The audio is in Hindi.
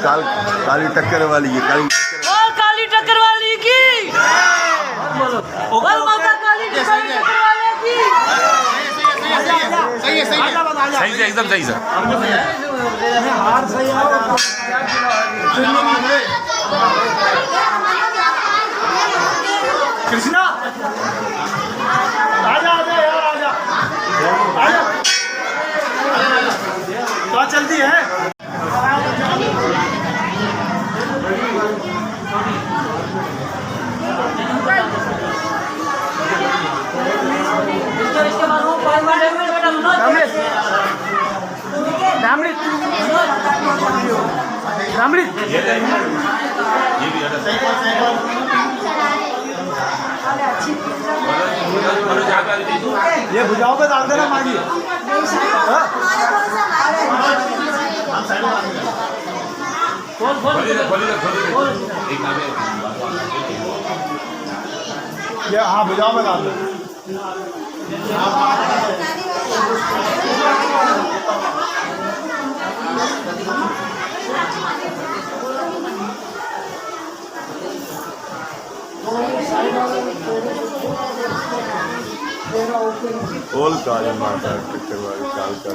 काली टक्कर वाली है, काली टक्कर वाली की माता काली टक्कर वाले की। सही है एकदम सही सर। कृष्णा आजा आजा यार आजा आजा तो चलती है। ये भुजाओ पे डाल देना मागी। ये हाँ भुजाओ पे डाल दो। बोल काली माता टक्कर वाली काल का